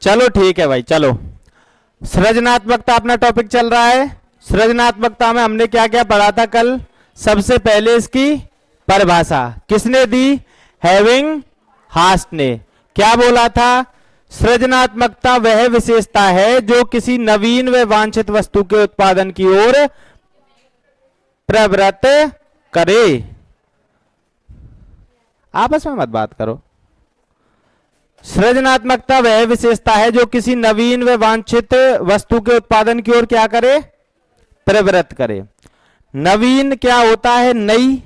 चलो ठीक है भाई, चलो सृजनात्मकता अपना टॉपिक चल रहा है। सृजनात्मकता में हमने क्या क्या पढ़ा था कल? सबसे पहले इसकी परिभाषा किसने दी? हैविंग हास्ट ने। क्या बोला था? सृजनात्मकता वह विशेषता है जो किसी नवीन व वांछित वस्तु के उत्पादन की ओर प्रवृत्त करे। आपस में मत बात करो। सृजनात्मकता वह विशेषता है जो किसी नवीन व वांछित वस्तु के उत्पादन की ओर क्या करे? प्रवृत्त करे। नवीन क्या होता है? नई।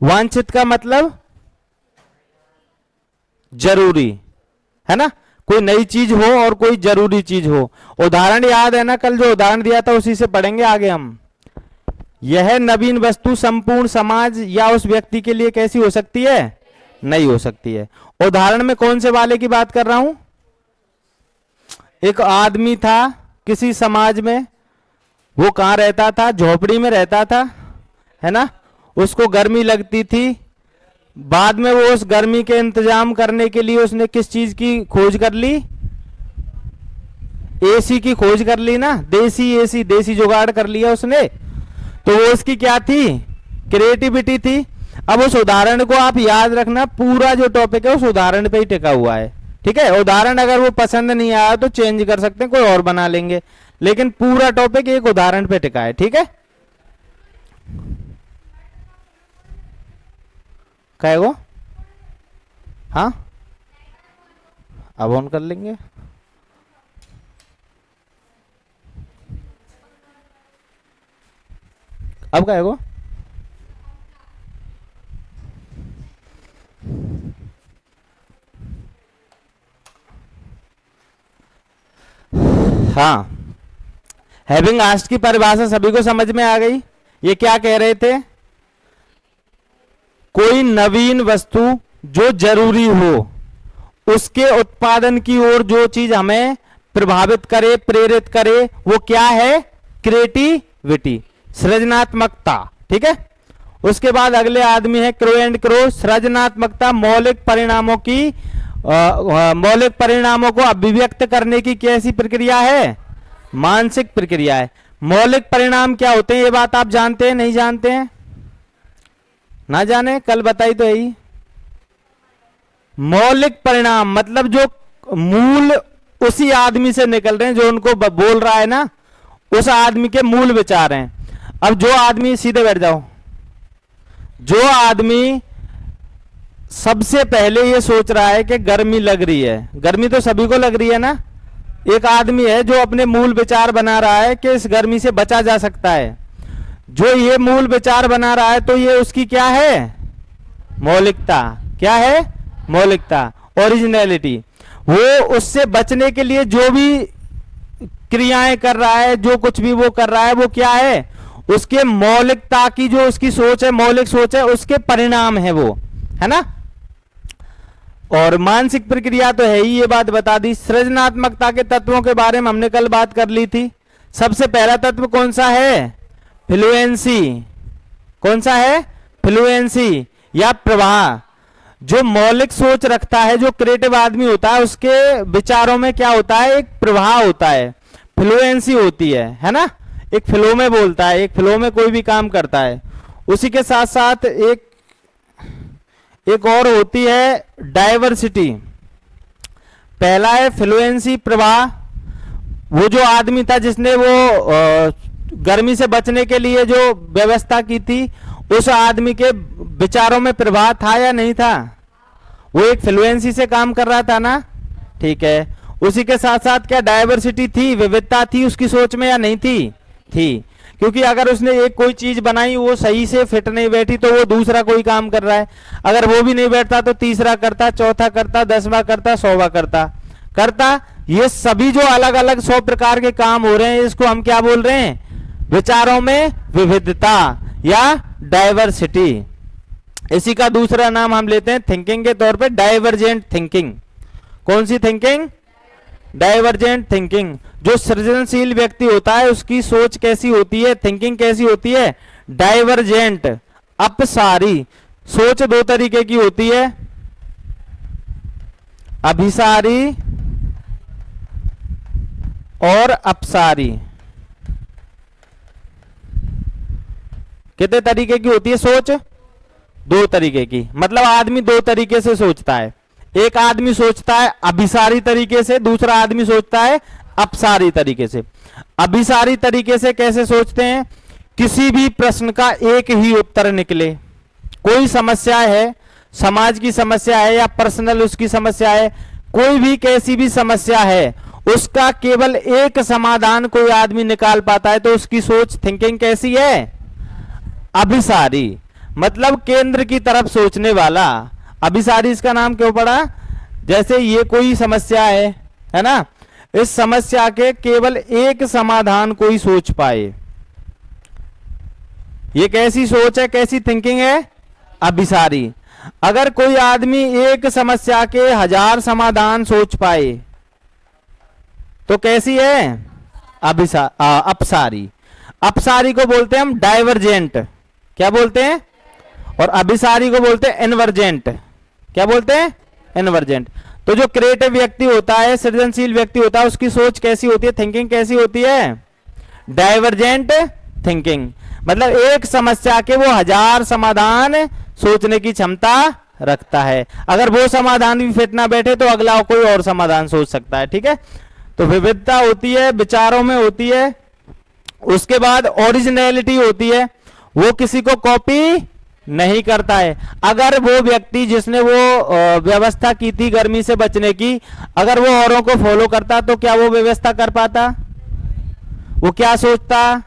वांछित का मतलब जरूरी, है ना? कोई नई चीज हो और कोई जरूरी चीज हो। उदाहरण याद है ना? कल जो उदाहरण दिया था उसी से पढ़ेंगे आगे हम। यह नवीन वस्तु संपूर्ण समाज या उस व्यक्ति के लिए कैसी हो सकती है? नहीं हो सकती है। उदाहरण में कौन से वाले की बात कर रहा हूं? एक आदमी था किसी समाज में, वो कहां रहता था? झोपड़ी में रहता था, है ना? उसको गर्मी लगती थी। बाद में वो उस गर्मी के इंतजाम करने के लिए उसने किस चीज की खोज कर ली? एसी की खोज कर ली ना। देसी एसी, देसी जुगाड़ कर लिया उसने। तो वो उसकी क्या थी? क्रिएटिविटी थी। अब उस उदाहरण को आप याद रखना, पूरा जो टॉपिक है उस उदाहरण पे ही टिका हुआ है, ठीक है? उदाहरण अगर वो पसंद नहीं आया तो चेंज कर सकते हैं, कोई और बना लेंगे, लेकिन पूरा टॉपिक एक उदाहरण पे टिका है, ठीक है? कहेगो? हाँ, अब ऑन कर लेंगे। अब कहेगो? हाँ, हैविंग आस्क्ड की परिभाषा सभी को समझ में आ गई। ये क्या कह रहे थे? कोई नवीन वस्तु जो जरूरी हो, उसके उत्पादन की ओर जो चीज हमें प्रभावित करे, प्रेरित करे, वो क्या है? क्रिएटिविटी, सृजनात्मकता, ठीक है? उसके बाद अगले आदमी है क्रो एंड क्रो। सृजनात्मकता मौलिक परिणामों की मौलिक परिणामों को अभिव्यक्त करने की कैसी प्रक्रिया है? मानसिक प्रक्रिया है। मौलिक परिणाम क्या होते हैं? ये बात आप जानते हैं? नहीं जानते हैं? ना जाने? कल बताई तो यही। मौलिक परिणाम मतलब जो मूल उसी आदमी से निकल रहे हैं, जो उनको बोल रहा है ना, उस आदमी के मूल विचार हैं। अब जो आदमी, सीधे बैठ जाओ, जो आदमी सबसे पहले ये सोच रहा है कि गर्मी लग रही है, गर्मी तो सभी को लग रही है ना, एक आदमी है जो अपने मूल विचार बना रहा है कि इस गर्मी से बचा जा सकता है। जो ये मूल विचार बना रहा है तो ये उसकी क्या है? मौलिकता। क्या है? मौलिकता, ओरिजिनलिटी। वो उससे बचने के लिए जो भी क्रियाएं कर रहा है, जो कुछ भी वो कर रहा है, वो क्या है? उसके मौलिकता की जो उसकी सोच है, मौलिक सोच है, उसके परिणाम है वो, है ना? और मानसिक प्रक्रिया तो है ही, ये बात बता दी। सृजनात्मकता के तत्वों के बारे में हमने कल बात कर ली थी। सबसे पहला तत्व कौन सा है? फ्लुएंसी। कौन सा है? फ्लुएंसी या प्रवाह। जो मौलिक सोच रखता है, जो क्रिएटिव आदमी होता है, उसके विचारों में क्या होता है? एक प्रवाह होता है, फ्लुएंसी होती है ना? एक फ्लो में बोलता है, एक फ्लो में कोई भी काम करता है। उसी के साथ साथ एक और होती है डाइवर्सिटी। पहला है फ्लुएंसी, प्रवाह। वो जो आदमी था जिसने वो गर्मी से बचने के लिए जो व्यवस्था की थी, उस आदमी के विचारों में प्रवाह था या नहीं था? वो एक फ्लुएंसी से काम कर रहा था ना, ठीक है? उसी के साथ साथ क्या डाइवर्सिटी थी, विविधता थी उसकी सोच में या नहीं थी? थी। क्योंकि अगर उसने एक कोई चीज बनाई, वो सही से फिट नहीं बैठी, तो वो दूसरा कोई काम कर रहा है। अगर वो भी नहीं बैठता तो तीसरा करता, चौथा करता, 10वां करता, 100वां करता। ये सभी जो अलग अलग 100 प्रकार के काम हो रहे हैं, इसको हम क्या बोल रहे हैं? विचारों में विविधता या डाइवर्सिटी। इसी का दूसरा नाम हम लेते हैं थिंकिंग के तौर पे डाइवर्जेंट थिंकिंग। कौन सी थिंकिंग? Divergent thinking. जो सृजनशील व्यक्ति होता है उसकी सोच कैसी होती है? थिंकिंग कैसी होती है? डाइवर्जेंट, अपसारी। सोच दो तरीके की होती है, अभिसारी और अपसारी। कितने तरीके की होती है सोच? दो तरीके की। मतलब आदमी दो तरीके से सोचता है। एक आदमी सोचता है अभिसारी तरीके से, दूसरा आदमी सोचता है अपसारी तरीके से। अभिसारी तरीके से कैसे सोचते हैं? किसी भी प्रश्न का एक ही उत्तर निकले। कोई समस्या है, समाज की समस्या है या पर्सनल उसकी समस्या है, कोई भी कैसी भी समस्या है, उसका केवल एक समाधान कोई आदमी निकाल पाता है, तो उसकी सोच थिंकिंग कैसी है? अभिसारी। मतलब केंद्र की तरफ सोचने वाला। अभिसारी इसका नाम क्यों पड़ा? जैसे ये कोई समस्या है ना, इस समस्या के केवल एक समाधान कोई सोच पाए। ये कैसी सोच है, कैसी थिंकिंग है? अभिसारी। अगर कोई आदमी एक समस्या के 1000 समाधान सोच पाए तो कैसी है? अपसारी। अपसारी को बोलते हैं हम डाइवर्जेंट। क्या बोलते हैं? और अभिसारी को बोलते हैं इन्वर्जेंट। क्या बोलते हैं? इन्वर्जेंट। तो जो क्रिएटिव व्यक्ति होता है, सृजनशील व्यक्ति होता है, उसकी सोच कैसी होती है, थिंकिंग कैसी होती है? Divergent thinking. मतलब एक समस्या के वो 1000 समाधान सोचने की क्षमता रखता है। अगर वो समाधान भी फिट ना बैठे तो अगला कोई और समाधान सोच सकता है। ठीक है, तो विविधता होती है, विचारों में होती है। उसके बाद ओरिजिनलिटी होती है, वो किसी को कॉपी नहीं करता है। अगर वो व्यक्ति जिसने वो व्यवस्था की थी गर्मी से बचने की, अगर वो औरों को फॉलो करता तो क्या वो व्यवस्था कर पाता? वो क्या सोचता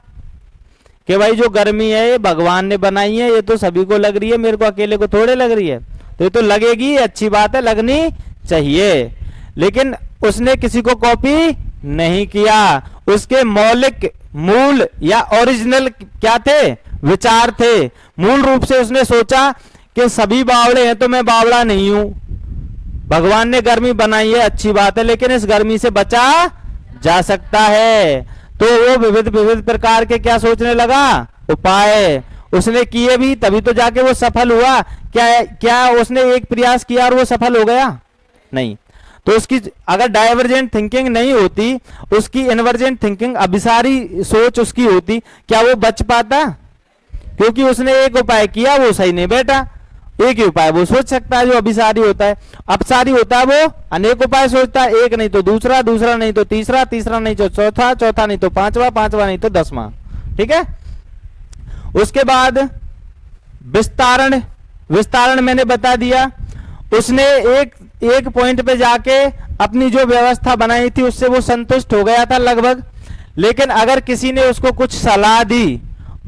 कि भाई जो गर्मी है ये भगवान ने बनाई है, ये तो सभी को लग रही है, मेरे को अकेले को थोड़े लग रही है, तो ये तो लगेगी, अच्छी बात है, लगनी चाहिए। लेकिन उसने किसी को कॉपी नहीं किया। उसके मौलिक मूल या ओरिजिनल क्या थे? विचार थे। मूल रूप से उसने सोचा कि सभी बावड़े हैं तो मैं बावड़ा नहीं हूं, भगवान ने गर्मी बनाई है, अच्छी बात है, लेकिन इस गर्मी से बचा जा सकता है। तो वो विविध विविध प्रकार के क्या सोचने लगा? उपाय उसने किए भी, तभी तो जाके वो सफल हुआ। क्या उसने एक प्रयास किया और वो सफल हो गया? नहीं। तो उसकी अगर डाइवर्जेंट थिंकिंग नहीं होती, उसकी इन्वर्जेंट थिंकिंग, अभिसारी सोच उसकी होती, क्या वो बच पाता? क्योंकि उसने एक उपाय किया, वो सही नहीं बैठा। एक ही उपाय वो सोच सकता है जो अभिसारी होता है। अपसारी होता है वो अनेक उपाय सोचता है, एक नहीं तो दूसरा, दूसरा नहीं तो तीसरा, तीसरा नहीं तो चौथा, चौथा नहीं तो पांचवा, पांचवा नहीं तो 10वां। ठीक है, उसके बाद विस्तारण। विस्तारण मैंने बता दिया। उसने एक पॉइंट पे जाके अपनी जो व्यवस्था बनाई थी उससे वो संतुष्ट हो गया था लगभग। लेकिन अगर किसी ने उसको कुछ सलाह दी,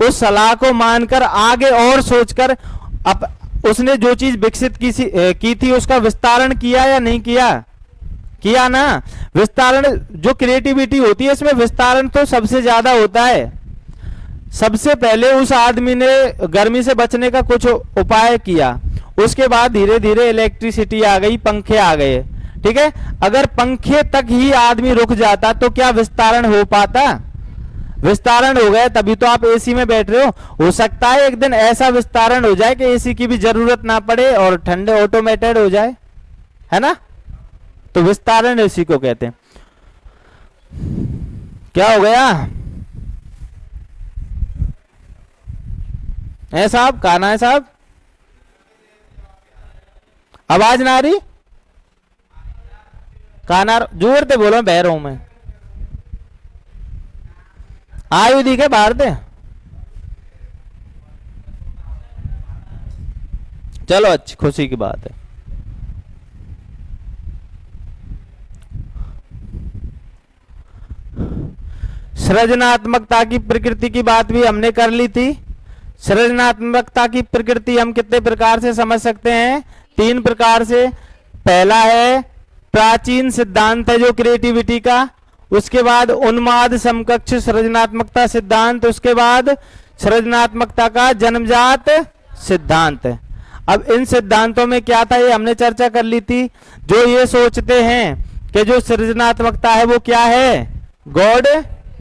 उस सलाह को मानकर आगे और सोचकर उसने जो चीज विकसित की थी उसका विस्तारण किया या नहीं किया? किया ना। विस्तारण, जो क्रिएटिविटी होती है इसमें विस्तारण तो सबसे ज्यादा होता है। सबसे पहले उस आदमी ने गर्मी से बचने का कुछ उपाय किया, उसके बाद धीरे धीरे इलेक्ट्रिसिटी आ गई, पंखे आ गए। ठीक है, अगर पंखे तक ही आदमी रुक जाता तो क्या विस्तारण हो पाता? विस्तारण हो गया तभी तो आप एसी में बैठ रहे हो सकता है एक दिन ऐसा विस्तारण हो जाए कि एसी की भी जरूरत ना पड़े और ठंडे ऑटोमेटेड हो जाए, है ना। तो विस्तारण इसी को कहते हैं। क्या हो गया है साहब? कहना है साहब? आवाज ना आ रही? कहना जोर से बोलो, बह रहा हूं मैं। आयु दिखे बाहर दे। चलो अच्छी खुशी की बात है। सृजनात्मकता की प्रकृति की बात भी हमने कर ली थी। सृजनात्मकता की प्रकृति हम कितने प्रकार से समझ सकते हैं? 3 प्रकार से। पहला है प्राचीन सिद्धांत है जो क्रिएटिविटी का, उसके बाद उन्माद समकक्ष सृजनात्मकता सिद्धांत, उसके बाद सृजनात्मकता का जन्मजात सिद्धांत। अब इन सिद्धांतों में क्या था ये हमने चर्चा कर ली थी। जो ये सोचते हैं कि जो सृजनात्मकता है वो क्या है? गॉड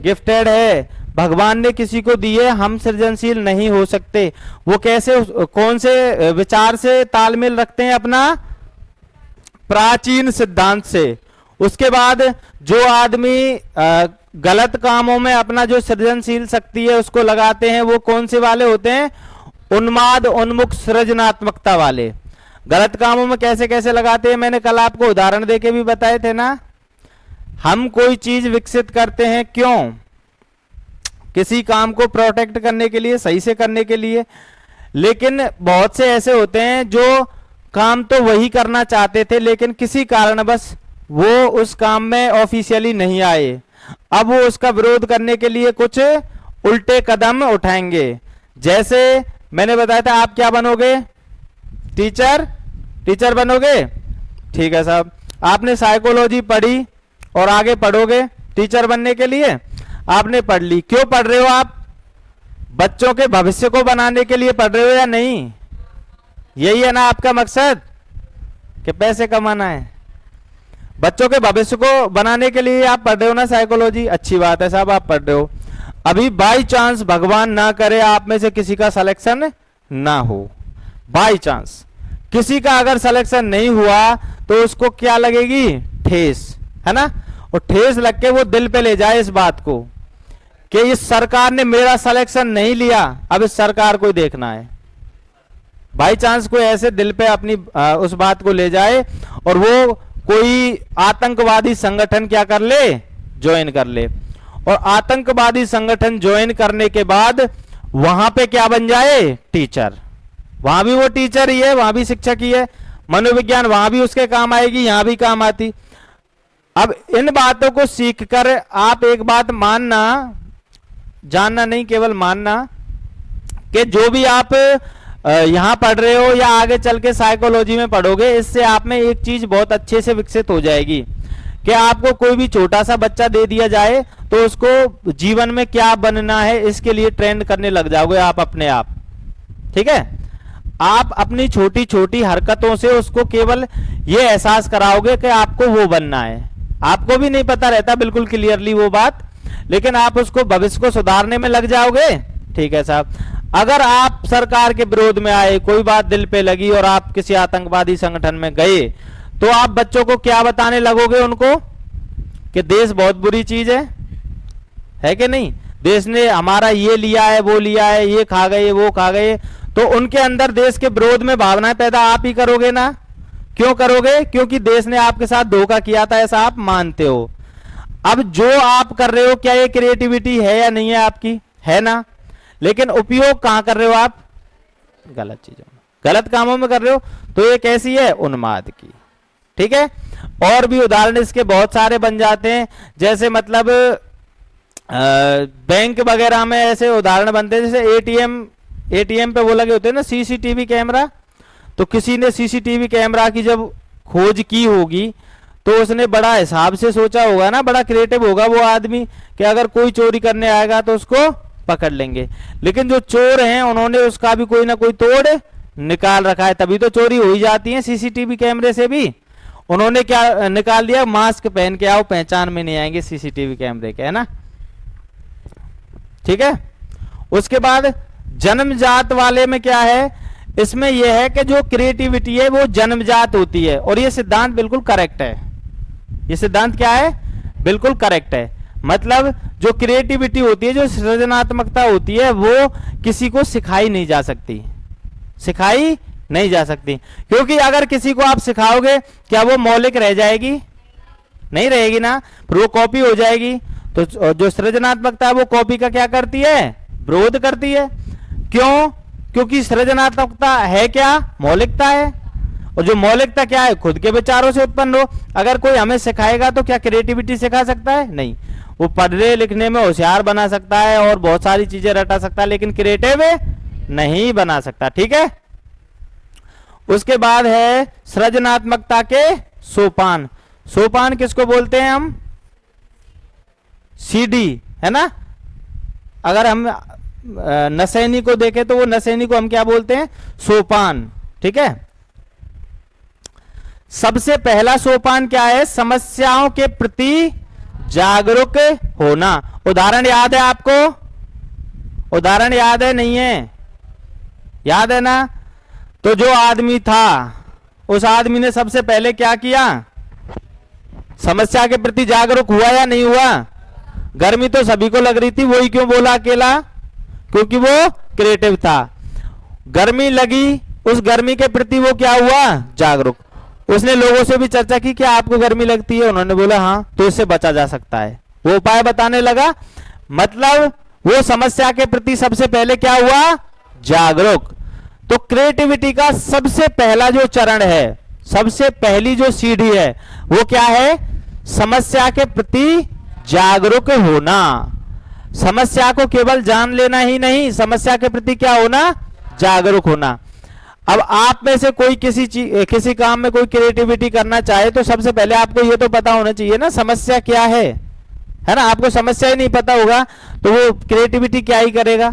गिफ्टेड है, भगवान ने किसी को दी है, हम सृजनशील नहीं हो सकते। वो कैसे, कौन से विचार से तालमेल रखते हैं? अपना प्राचीन सिद्धांत से। उसके बाद जो आदमी गलत कामों में अपना जो सृजनशील शक्ति है उसको लगाते हैं, वो कौन से वाले होते हैं? उन्माद उन्मुख सृजनात्मकता वाले। गलत कामों में कैसे कैसे लगाते हैं, मैंने कल आपको उदाहरण देके भी बताए थे ना। हम कोई चीज विकसित करते हैं क्यों? किसी काम को प्रोटेक्ट करने के लिए, सही से करने के लिए। लेकिन बहुत से ऐसे होते हैं जो काम तो वही करना चाहते थे, लेकिन किसी कारणवश वो उस काम में ऑफिशियली नहीं आए। अब वो उसका विरोध करने के लिए कुछ उल्टे कदम उठाएंगे। जैसे मैंने बताया था, आप क्या बनोगे? टीचर। टीचर बनोगे, ठीक है साहब। आपने साइकोलॉजी पढ़ी और आगे पढ़ोगे टीचर बनने के लिए, आपने पढ़ ली। क्यों पढ़ रहे हो आप? बच्चों के भविष्य को बनाने के लिए पढ़ रहे हो या नहीं? यही है ना आपका मकसद, कि पैसे कमाना है। बच्चों के भविष्य को बनाने के लिए आप पढ़ रहे हो ना साइकोलॉजी, अच्छी बात है साहब, आप पढ़ रहे हो। अभी बाई चांस, भगवान ना करे, आप में से किसी का सिलेक्शन ना हो, बाई चांस किसी का अगर सिलेक्शन नहीं हुआ, तो उसको क्या लगेगी? ठेस, है ना। और ठेस लग के वो दिल पे ले जाए इस बात को कि इस सरकार ने मेरा सिलेक्शन नहीं लिया, अब इस सरकार को देखना है। बाई चांस कोई ऐसे दिल पे अपनी उस बात को ले जाए और वो कोई आतंकवादी संगठन क्या कर ले? ज्वाइन कर ले। और आतंकवादी संगठन ज्वाइन करने के बाद वहां पे क्या बन जाए? टीचर। वहां भी वो टीचर ही है, वहां भी शिक्षक ही है। मनोविज्ञान वहां भी उसके काम आएगी, यहां भी काम आती। अब इन बातों को सीखकर आप एक बात मानना, जानना नहीं केवल मानना, कि जो भी आप यहां पढ़ रहे हो या आगे चल के साइकोलॉजी में पढ़ोगे, इससे आप में एक चीज बहुत अच्छे से विकसित हो जाएगी कि आपको कोई भी छोटा सा बच्चा दे दिया जाए तो उसको जीवन में क्या बनना है इसके लिए ट्रेंड करने लग जाओगे आप अपने आप। ठीक है, आप अपनी छोटी छोटी हरकतों से उसको केवल ये एहसास कराओगे कि आपको वो बनना है। आपको भी नहीं पता रहता बिल्कुल क्लियरली वो बात, लेकिन आप उसको भविष्य को सुधारने में लग जाओगे। ठीक है साहब, अगर आप सरकार के विरोध में आए, कोई बात दिल पे लगी और आप किसी आतंकवादी संगठन में गए, तो आप बच्चों को क्या बताने लगोगे उनको? कि देश बहुत बुरी चीज है कि नहीं? देश ने हमारा ये लिया है, वो लिया है, ये खा गए, वो खा गए। तो उनके अंदर देश के विरोध में भावनाएं पैदा आप ही करोगे ना। क्यों करोगे? क्योंकि देश ने आपके साथ धोखा किया था, ऐसा आप मानते हो। अब जो आप कर रहे हो, क्या ये क्रिएटिविटी है या नहीं है आपकी? है ना। लेकिन उपयोग कहां कर रहे हो आप? गलत चीजों में, गलत कामों में कर रहे हो। तो ये कैसी है? उन्माद की। ठीक है, और भी उदाहरण इसके बहुत सारे बन जाते हैं। जैसे मतलब बैंक वगैरह में ऐसे उदाहरण बनते हैं, जैसे एटीएम पे वो लगे होते हैं ना सीसीटीवी कैमरा। तो किसी ने सीसीटीवी कैमरा की जब खोज की होगी तो उसने बड़ा हिसाब से सोचा होगा ना, बड़ा क्रिएटिव होगा वो आदमी कि अगर कोई चोरी करने आएगा तो उसको पकड़ लेंगे। लेकिन जो चोर हैं उन्होंने उसका भी कोई ना कोई तोड़ निकाल रखा है, तभी तो चोरी हो ही जाती है सीसीटीवी कैमरे से भी। उन्होंने क्या निकाल दिया? मास्क पहन के आओ, पहचान में नहीं आएंगे सीसीटीवी कैमरे के, है ना। ठीक है, उसके बाद जन्मजात वाले में क्या है? इसमें यह है कि जो क्रिएटिविटी है वो जन्मजात होती है, और ये सिद्धांत बिल्कुल करेक्ट है। ये सिद्धांत क्या है? बिल्कुल करेक्ट है। मतलब जो क्रिएटिविटी होती है, जो सृजनात्मकता होती है, वो किसी को सिखाई नहीं जा सकती, सिखाई नहीं जा सकती। क्योंकि अगर किसी को आप सिखाओगे, क्या वो मौलिक रह जाएगी? नहीं रहेगी ना, फिर वो कॉपी हो जाएगी। तो जो सृजनात्मकता है वो कॉपी का क्या करती है? विरोध करती है। क्यों? क्योंकि सृजनात्मकता है क्या? मौलिकता है। और जो मौलिकता क्या है? खुद के विचारों से उत्पन्न हो। अगर कोई हमें सिखाएगा तो क्या क्रिएटिविटी सिखा सकता है? नहीं। वो पढ़ने लिखने में होशियार बना सकता है और बहुत सारी चीजें रटा सकता है, लेकिन क्रिएटिव नहीं बना सकता। ठीक है, उसके बाद है सृजनात्मकता के सोपान। सोपान किसको बोलते हैं हम? सीडी, है ना। अगर हम नसैनी को देखें तो वो नसैनी को हम क्या बोलते हैं? सोपान। ठीक है, सबसे पहला सोपान क्या है? समस्याओं के प्रति जागरूक होना। उदाहरण याद है आपको? उदाहरण याद है? नहीं है? याद है ना। तो जो आदमी था, उस आदमी ने सबसे पहले क्या किया? समस्या के प्रति जागरूक हुआ या नहीं हुआ? गर्मी तो सभी को लग रही थी, वही क्यों बोला अकेला? क्योंकि वो क्रिएटिव था। गर्मी लगी, उस गर्मी के प्रति वो क्या हुआ? जागरूक। उसने लोगों से भी चर्चा की, क्या आपको गर्मी लगती है? उन्होंने बोला हाँ, तो इससे बचा जा सकता है। वो उपाय बताने लगा, मतलब वो समस्या के प्रति सबसे पहले क्या हुआ? जागरूक। तो क्रिएटिविटी का सबसे पहला जो चरण है, सबसे पहली जो सीढ़ी है, वो क्या है? समस्या के प्रति जागरूक होना। समस्या को केवल जान लेना ही नहीं, समस्या के प्रति क्या होना? जागरूक होना। अब आप में से कोई किसी काम में कोई क्रिएटिविटी करना चाहे तो सबसे पहले आपको ये तो पता होना चाहिए ना समस्या क्या है ना? आपको समस्या ही नहीं पता होगा तो वो क्रिएटिविटी क्या ही करेगा?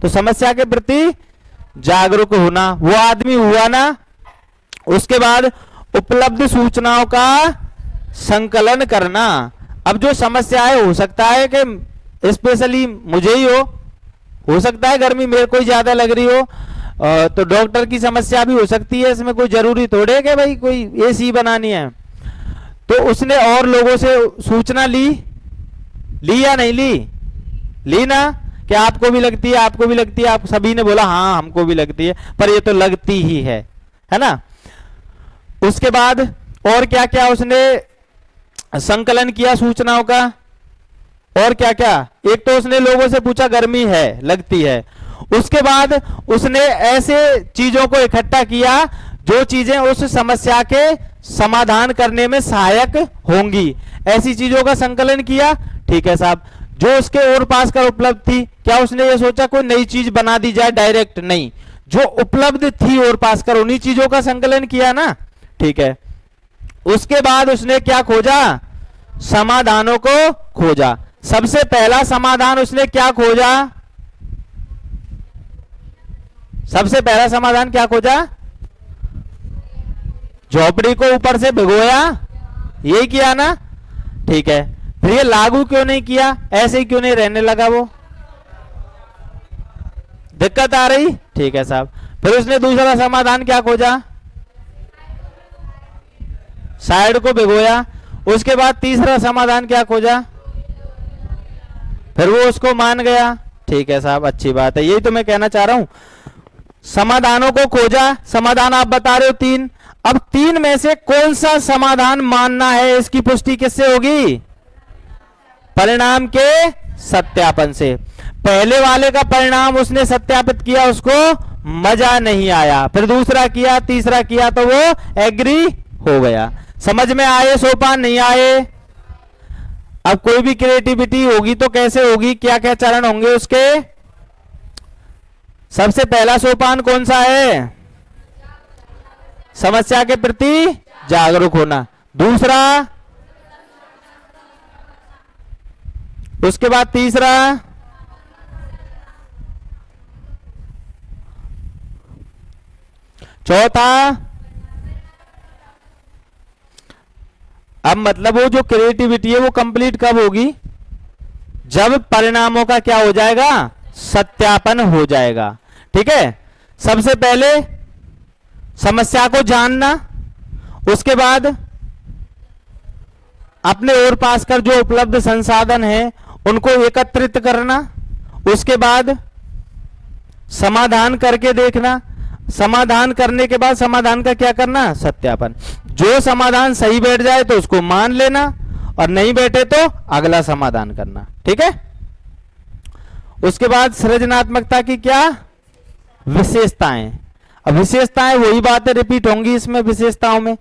तो समस्या के प्रति जागरूक होना, वो आदमी हुआ ना। उसके बाद उपलब्ध सूचनाओं का संकलन करना। अब जो समस्या है, हो सकता है कि स्पेशली मुझे ही हो सकता है गर्मी मेरे को ज्यादा लग रही हो, तो डॉक्टर की समस्या भी हो सकती है। इसमें कोई जरूरी थोड़े कि भाई कोई एसी बनानी है। तो उसने और लोगों से सूचना ली या नहीं ली ना, कि आपको भी लगती है, आपको भी लगती है। आप सभी ने बोला हाँ हमको भी लगती है, पर ये तो लगती ही है ना। उसके बाद और क्या क्या उसने संकलन किया सूचनाओं का, और क्या क्या? एक तो उसने लोगों से पूछा गर्मी है, लगती है। उसके बाद उसने ऐसे चीजों को इकट्ठा किया जो चीजें उस समस्या के समाधान करने में सहायक होंगी, ऐसी चीजों का संकलन किया। ठीक है साहब, जो उसके और पास कर उपलब्ध थी, क्या उसने ये सोचा कोई नई चीज बना दी जाए डायरेक्ट? नहीं, जो उपलब्ध थी और पास कर उन्हीं चीजों का संकलन किया ना। ठीक है, उसके बाद उसने क्या खोजा? समाधानों को खोजा। सबसे पहला समाधान उसने क्या खोजा? सबसे पहला समाधान क्या खोजा? झोपड़ी को ऊपर से भिगोया, यही किया ना। ठीक है, फिर ये लागू क्यों नहीं किया? ऐसे ही क्यों नहीं रहने लगा? वो दिक्कत आ रही? ठीक है साहब, फिर उसने दूसरा समाधान क्या खोजा? साइड को भिगोया। उसके बाद तीसरा समाधान क्या खोजा? फिर वो उसको मान गया। ठीक है साहब, अच्छी बात है, यही तो मैं कहना चाह रहा हूं। समाधानों को खोजा, समाधान आप बता रहे हो 3। अब 3 में से कौन सा समाधान मानना है, इसकी पुष्टि किससे होगी? परिणाम के सत्यापन से। पहले वाले का परिणाम उसने सत्यापित किया, उसको मजा नहीं आया। फिर दूसरा किया, तीसरा किया, तो वो एग्री हो गया। समझ में आए सोपान? नहीं आए? अब कोई भी क्रिएटिविटी होगी तो कैसे होगी, क्या क्या चरण होंगे उसके? सबसे पहला सोपान कौन सा है? समस्या के प्रति जागरूक होना। दूसरा, उसके बाद तीसरा, चौथा। अब मतलब वो जो क्रिएटिविटी है वो कंप्लीट कब होगी? जब परिणामों का क्या हो जाएगा? सत्यापन हो जाएगा। ठीक है, सबसे पहले समस्या को जानना, उसके बाद अपने और पास कर जो उपलब्ध संसाधन है उनको एकत्रित करना, उसके बाद समाधान करके देखना, समाधान करने के बाद समाधान का क्या करना? सत्यापन। जो समाधान सही बैठ जाए तो उसको मान लेना, और नहीं बैठे तो अगला समाधान करना। ठीक है, उसके बाद सृजनात्मकता की क्या विशेषताएं। अब विशेषताएं वही बातें रिपीट होंगी इसमें विशेषताओं में,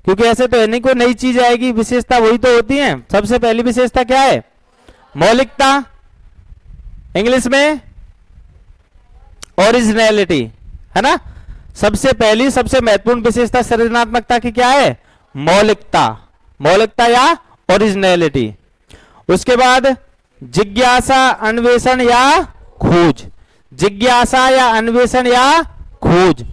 क्योंकि ऐसे तो है नहीं कोई नई चीज आएगी, विशेषता वही तो होती है। सबसे पहली विशेषता क्या है? मौलिकता, इंग्लिश में ओरिजिनलिटी, है ना। सबसे पहली सबसे महत्वपूर्ण विशेषता सृजनात्मकता की क्या है? मौलिकता, मौलिकता या ओरिजिनलिटी। उसके बाद जिज्ञासा, अन्वेषण या खोज। जिज्ञासा या अन्वेषण या खोज।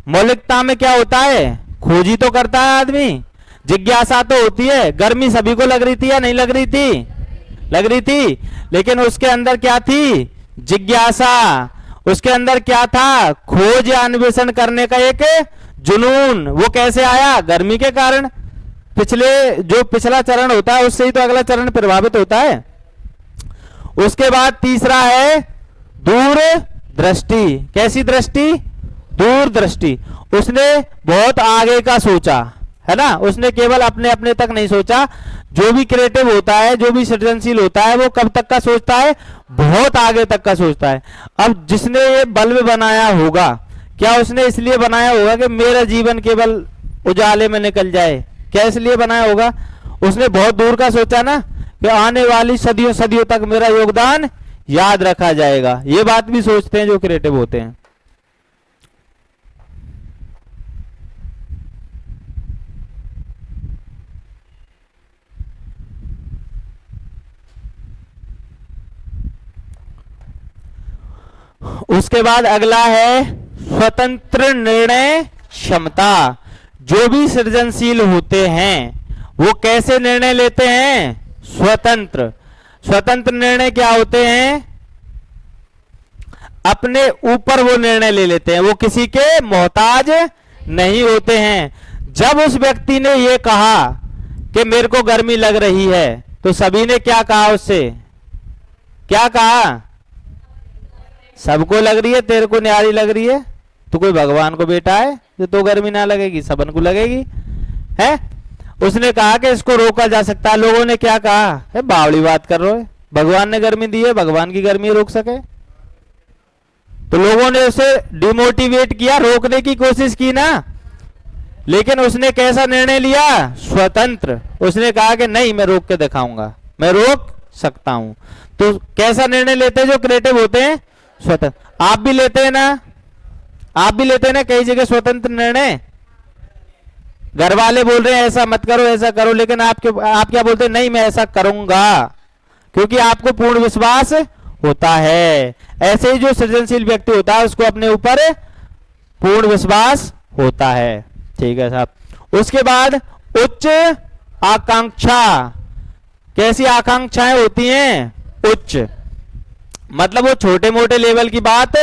मौलिकता में क्या होता है? खोज ही तो करता है आदमी। जिज्ञासा तो होती है, गर्मी सभी को लग रही थी या नहीं लग रही थी? लग रही थी, लेकिन उसके अंदर क्या थी? जिज्ञासा। उसके अंदर क्या था? खोज या अन्वेषण करने का एक जुनून। वो कैसे आया? गर्मी के कारण। जो पिछला चरण होता है उससे ही तो अगला चरण प्रभावित होता है। उसके बाद तीसरा है दूर दृष्टि। कैसी दृष्टि? दूर दृष्टि। उसने बहुत आगे का सोचा, है ना, उसने केवल अपने अपने तक नहीं सोचा। जो भी क्रिएटिव होता है, जो भी सृजनशील होता है, वो कब तक का सोचता है? बहुत आगे तक का सोचता है। अब जिसने ये बल्ब बनाया होगा, क्या उसने इसलिए बनाया होगा कि मेरा जीवन केवल उजाले में निकल जाए? क्या इसलिए बनाया होगा? उसने बहुत दूर का सोचा ना, कि आने वाली सदियों सदियों तक मेरा योगदान याद रखा जाएगा। ये बात भी सोचते हैं जो क्रिएटिव होते हैं। उसके बाद अगला है स्वतंत्र निर्णय क्षमता। जो भी सृजनशील होते हैं वो कैसे निर्णय लेते हैं? स्वतंत्र। स्वतंत्र निर्णय क्या होते हैं? अपने ऊपर वो निर्णय ले लेते हैं, वो किसी के मोहताज नहीं होते हैं। जब उस व्यक्ति ने ये कहा कि मेरे को गर्मी लग रही है, तो सभी ने क्या कहा उससे? क्या कहा? सबको लग रही है, तेरे को न्यारी लग रही है? तो कोई भगवान को बेटा है जो तो गर्मी ना लगेगी? सबन को लगेगी, है? उसने कहा कि इसको रोका जा सकता है। लोगों ने क्या कहा? है बावड़ी बात कर रहे हो, भगवान ने गर्मी दी है, भगवान की गर्मी रोक सके? तो लोगों ने उसे डिमोटिवेट किया, रोकने की कोशिश की ना। लेकिन उसने कैसा निर्णय लिया? स्वतंत्र। उसने कहा कि नहीं, मैं रोक के दिखाऊंगा, मैं रोक सकता हूं। तो कैसा निर्णय लेते हैं जो क्रिएटिव होते हैं? स्वतंत्र। आप भी लेते हैं ना? आप भी लेते हैं ना कई जगह स्वतंत्र निर्णय? घर वाले बोल रहे हैं ऐसा मत करो, ऐसा करो, लेकिन आप क्या बोलते हैं? नहीं, मैं ऐसा करूंगा, क्योंकि आपको पूर्ण विश्वास होता है। ऐसे ही जो सृजनशील व्यक्ति होता है उसको अपने ऊपर पूर्ण विश्वास होता है। ठीक है साहब। उसके बाद उच्च आकांक्षा। कैसी आकांक्षाएं होती हैं? उच्च। मतलब वो छोटे मोटे लेवल की बात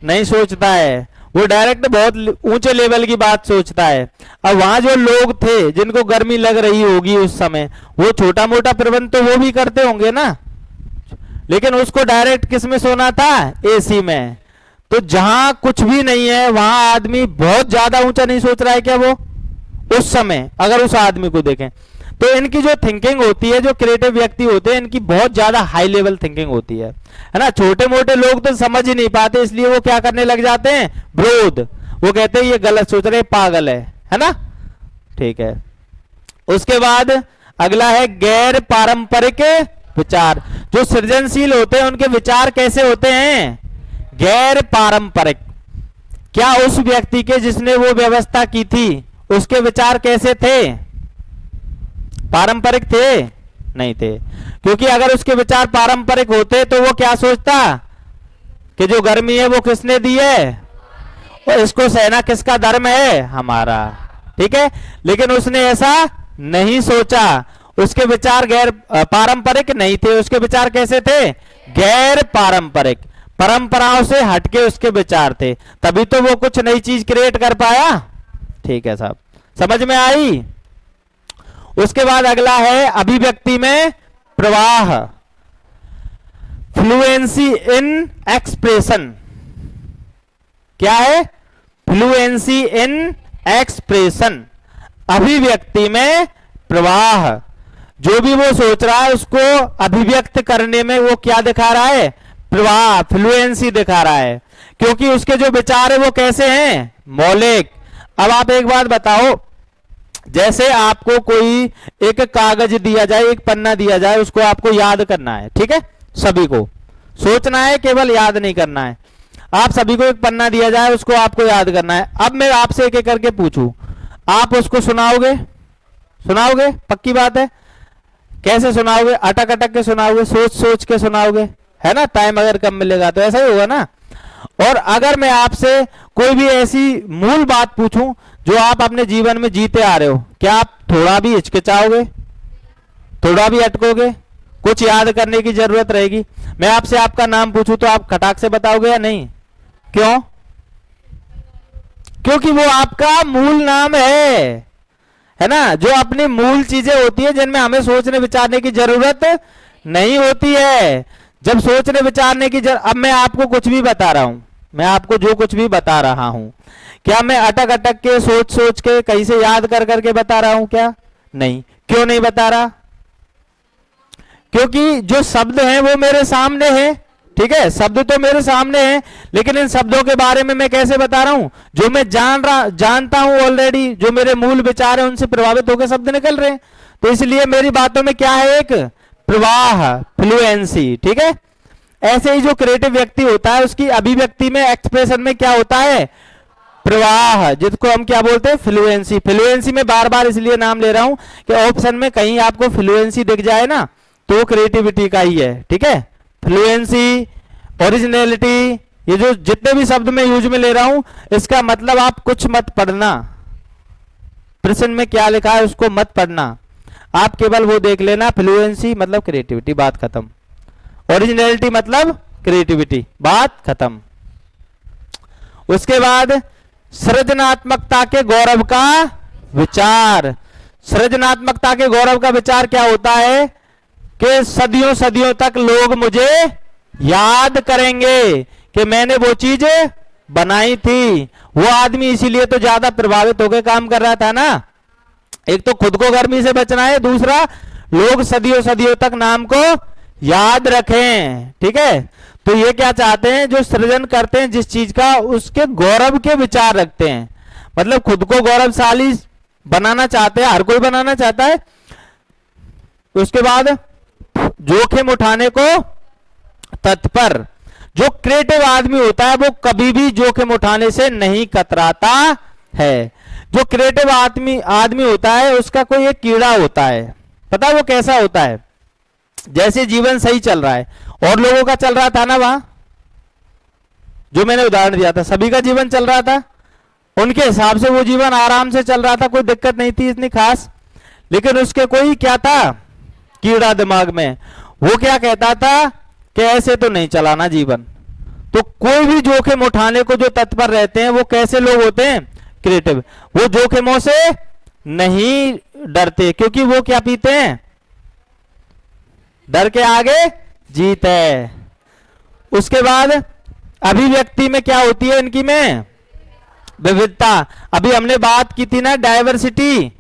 नहीं सोचता है, वो डायरेक्ट बहुत ऊंचे लेवल की बात सोचता है। अब वहां जो लोग थे जिनको गर्मी लग रही होगी उस समय, वो छोटा मोटा प्रबंध तो वो भी करते होंगे ना, लेकिन उसको डायरेक्ट किस में सोना था? एसी में। तो जहां कुछ भी नहीं है वहां आदमी बहुत ज्यादा ऊंचा नहीं सोच रहा है क्या? वो उस समय अगर उस आदमी को देखें तो इनकी जो थिंकिंग होती है, जो क्रिएटिव व्यक्ति होते हैं, इनकी बहुत ज्यादा हाई लेवल थिंकिंग होती है ना। छोटे मोटे लोग तो समझ ही नहीं पाते, इसलिए वो क्या करने लग जाते हैं? विरोध। वो कहते हैं ये गलत सोच रहे, पागल है ना। ठीक है। उसके बाद अगला है गैर पारंपरिक विचार। जो सृजनशील होते हैं उनके विचार कैसे होते हैं? गैर पारंपरिक। क्या उस व्यक्ति के जिसने वो व्यवस्था की थी उसके विचार कैसे थे? पारंपरिक थे? नहीं थे। क्योंकि अगर उसके विचार पारंपरिक होते तो वो क्या सोचता कि जो गर्मी है वो किसने दी है, और इसको सहना किसका धर्म है? हमारा। ठीक है। लेकिन उसने ऐसा नहीं सोचा। उसके विचार गैर पारंपरिक नहीं थे। उसके विचार कैसे थे? गैर पारंपरिक, परंपराओं से हटके उसके विचार थे। तभी तो वो कुछ नई चीज क्रिएट कर पाया। ठीक है साहब, समझ में आई? उसके बाद अगला है अभिव्यक्ति में प्रवाह, फ्लुएंसी इन एक्सप्रेशन। क्या है? Fluency in expression. अभिव्यक्ति में प्रवाह। जो भी वो सोच रहा है उसको अभिव्यक्त करने में वो क्या दिखा रहा है? प्रवाह, फ्लुएंसी दिखा रहा है। क्योंकि उसके जो विचार है वो कैसे हैं? मौलिक। अब आप एक बात बताओ, जैसे आपको कोई एक कागज दिया जाए, एक पन्ना दिया जाए, उसको आपको याद करना है। ठीक है, सभी को सोचना है, केवल याद नहीं करना है। आप सभी को एक पन्ना दिया जाए, उसको आपको याद करना है। अब मैं आपसे एक एक करके पूछूं, आप उसको सुनाओगे? सुनाओगे? पक्की बात है। कैसे सुनाओगे? अटक अटक के सुनाओगे, सोच सोच के सुनाओगे, है ना। टाइम अगर कम मिलेगा तो ऐसा ही होगा ना। और अगर मैं आपसे कोई भी ऐसी मूल बात पूछूं जो आप अपने जीवन में जीते आ रहे हो, क्या आप थोड़ा भी हिचकिचाओगे? थोड़ा भी अटकोगे? कुछ याद करने की जरूरत रहेगी। मैं आपसे आपका नाम पूछूं तो आप खटाक से बताओगे या नहीं? क्यों? क्योंकि वो आपका मूल नाम है है ना, जो अपनी मूल चीजें होती है जिनमें हमें सोचने विचारने की जरूरत नहीं होती है। जब सोचने विचारने की अब मैं आपको कुछ भी बता रहा हूं, मैं आपको जो कुछ भी बता रहा हूं, क्या मैं अटक अटक के सोच सोच के कहीं से याद कर करके बता रहा हूं क्या? नहीं। क्यों नहीं बता रहा? क्योंकि जो शब्द हैं वो मेरे सामने हैं, ठीक है, शब्द तो मेरे सामने हैं, लेकिन इन शब्दों के बारे में मैं कैसे बता रहा हूं? जो मैं जानता हूं ऑलरेडी, जो मेरे मूल विचार है उनसे प्रभावित होकर शब्द निकल रहे हैं। तो इसलिए मेरी बातों में क्या है? एक प्रवाह, फ्लुएंसी, ठीक है। ऐसे ही जो क्रिएटिव व्यक्ति होता है उसकी अभिव्यक्ति में, एक्सप्रेशन में क्या होता है? प्रवाह, जिसको हम क्या बोलते हैं? फ्लुएंसी। फ्लुएंसी में बार बार इसलिए नाम ले रहा हूं कि ऑप्शन में कहीं आपको फ्लुएंसी दिख जाए ना तो वो क्रिएटिविटी का ही है, ठीक है। फ्लुएंसी, ओरिजिनलिटी, ये जो जितने भी शब्द मैं यूज में ले रहा हूं, इसका मतलब आप कुछ मत पढ़ना, प्रश्न में क्या लिखा है उसको मत पढ़ना, आप केवल वो देख लेना। फ्लुएंसी मतलब क्रिएटिविटी, बात खत्म। ओरिजिनलिटी मतलब क्रिएटिविटी, बात खत्म। उसके बाद सृजनात्मकता के गौरव का विचार। सृजनात्मकता के गौरव का विचार क्या होता है? कि सदियों सदियों तक लोग मुझे याद करेंगे कि मैंने वो चीज बनाई थी। वो आदमी इसीलिए तो ज्यादा प्रभावित होकर काम कर रहा था ना। एक तो खुद को गर्मी से बचना है, दूसरा लोग सदियों सदियों तक नाम को याद रखें, ठीक है। तो ये क्या चाहते हैं? जो सृजन करते हैं जिस चीज का, उसके गौरव के विचार रखते हैं, मतलब खुद को गौरवशाली बनाना चाहते हैं, हर कोई बनाना चाहता है। उसके बाद जोखिम उठाने को तत्पर। जो क्रिएटिव आदमी होता है वो कभी भी जोखिम उठाने से नहीं कतराता है। जो क्रिएटिव आदमी होता है उसका कोई एक कीड़ा होता है, पता है वो कैसा होता है? जैसे जीवन सही चल रहा है और लोगों का चल रहा था ना, वहां जो मैंने उदाहरण दिया था, सभी का जीवन चल रहा था, उनके हिसाब से वो जीवन आराम से चल रहा था, कोई दिक्कत नहीं थी इतनी खास। लेकिन उसके कोई क्या था? कीड़ा दिमाग में। वो क्या कहता था कि ऐसे तो नहीं चलाना जीवन। तो कोई भी जोखिम उठाने को जो तत्पर रहते हैं वो कैसे लोग होते हैं? क्रिएटिव। वो जोखिमों से नहीं डरते, क्योंकि वो क्या पीते हैं? डर के आगे जीत है। उसके बाद अभिव्यक्ति में क्या होती है इनकी में? विविधता। अभी हमने बात की थी ना डायवर्सिटी।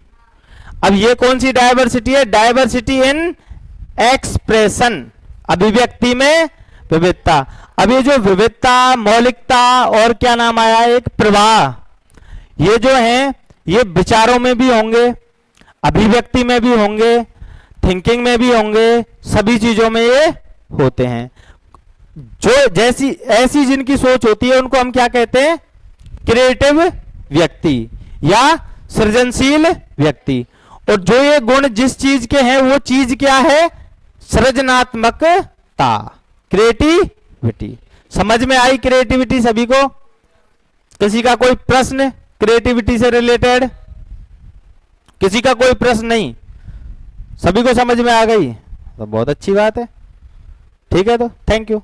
अब ये कौन सी डायवर्सिटी है? डायवर्सिटी इन एक्सप्रेशन, अभिव्यक्ति में विविधता। अब ये जो विविधता, मौलिकता और क्या नाम आया, एक प्रवाह, ये जो है ये विचारों में भी होंगे, अभिव्यक्ति में भी होंगे, थिंकिंग में भी होंगे, सभी चीजों में ये होते हैं। जो जैसी ऐसी जिनकी सोच होती है उनको हम क्या कहते हैं? क्रिएटिव व्यक्ति या सृजनशील व्यक्ति। और जो ये गुण जिस चीज के हैं वो चीज क्या है? सृजनात्मकता, क्रिएटिविटी। समझ में आई क्रिएटिविटी सभी को? किसी का कोई प्रश्न क्रिएटिविटी से रिलेटेड? किसी का कोई प्रश्न नहीं? सभी को समझ में आ गई तो बहुत अच्छी बात है। ठीक है, तो थैंक यू।